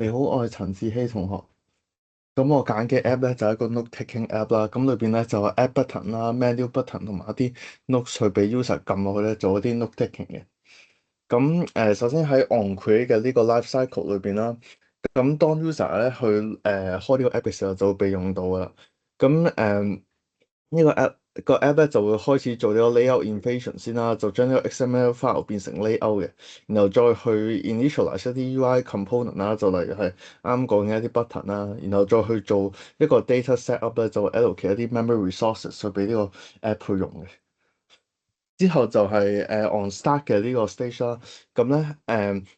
你好，我係陳志希同學。咁我揀嘅 app 咧就係一個 note-taking app 啦。咁裏邊咧就有 app button 啦、menu button 同埋一啲 notes 去俾 user 撳落去咧做一啲 note-taking 嘅。咁首先喺 on create 嘅呢個 life cycle 裏邊啦，咁當 user 咧去開呢個 app 嘅時候就會被用到噶啦。咁呢個 app 咧就會開始做呢個 layout invasion 先啦，就將呢個 XML file 變成 layout 嘅，然後再去 initialize 一啲 UI component 啦，就例如係啱講嘅一啲 button 啦，然後再去做一個 data setup 咧，就 allocate 一啲 memory resources 去俾呢個 app 去用嘅。之後就係on start 嘅呢個 stage 啦，咁咧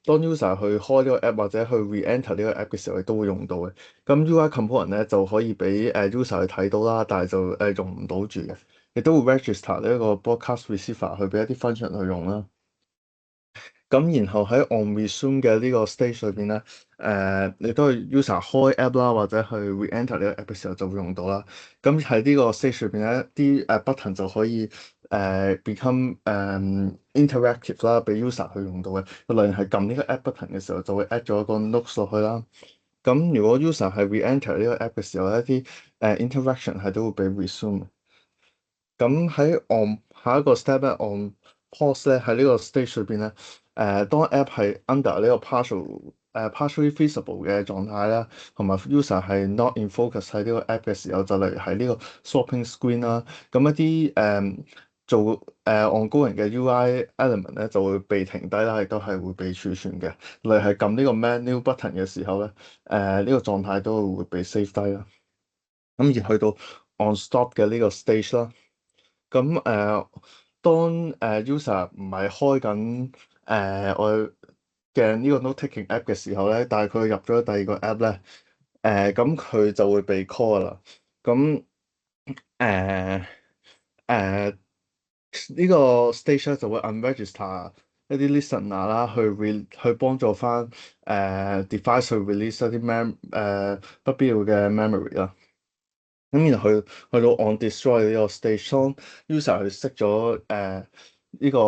當 user 去開呢個 app 或者去 re-enter 呢個 app 嘅時候，亦都會用到嘅。咁 UI component 咧就可以俾user 去睇到啦，但係就用唔到住嘅，亦都會 register 呢一個 broadcast receiver 去俾一啲 function 去用啦。咁然後喺 on resume 嘅呢個 stage 裏邊咧，你都係 user 開 app 啦，或者去 re-enter 呢個 app 嘅時候就會用到啦。咁喺呢個 stage 裏邊咧，啲button 就可以become interactive 啦，俾 user 去用到嘅。例如係撳呢個 app button 嘅時候，就會 add 咗一個 notes 落去啦。咁如果 user 係 re-enter 呢個 app 嘅時候，一啲interaction 係都會俾 resume。咁喺 on 下一個 step 咧，on pause 咧喺呢個 stage 裏邊咧，當 app 係 under 呢個 partially feasible 嘅狀態啦，同埋 user 係 not in focus 喺呢個 app 嘅時候，就例如喺呢個 swapping screen 啦，咁一啲做ongoing 嘅 UI element 咧就會被停低啦，亦都係會被儲存嘅。例如係撳呢個 menu button 嘅時候咧，呢個狀態都會被 save 低啦。咁而去到 on stop 嘅呢個 stage 啦。咁當user 唔係開緊我嘅呢個 note-taking app 嘅時候咧，但係佢入咗第二個 app 咧，咁佢就會被 call 啦。咁誒誒呢個 stage 咧就會 unregister 一啲 listener 啦，去幫助翻device 去 release 一啲不必要嘅 memory 啦。咁然後去到 on destroy 呢個 stage，當 user 去熄咗呢個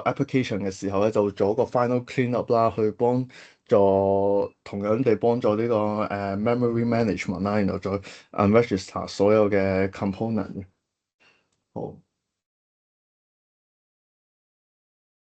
application 嘅時候咧，就會做一個 final cleanup 啦，去幫助同樣地幫助呢個memory management 啦，然後再 unregister 所有嘅 component 嘅。好。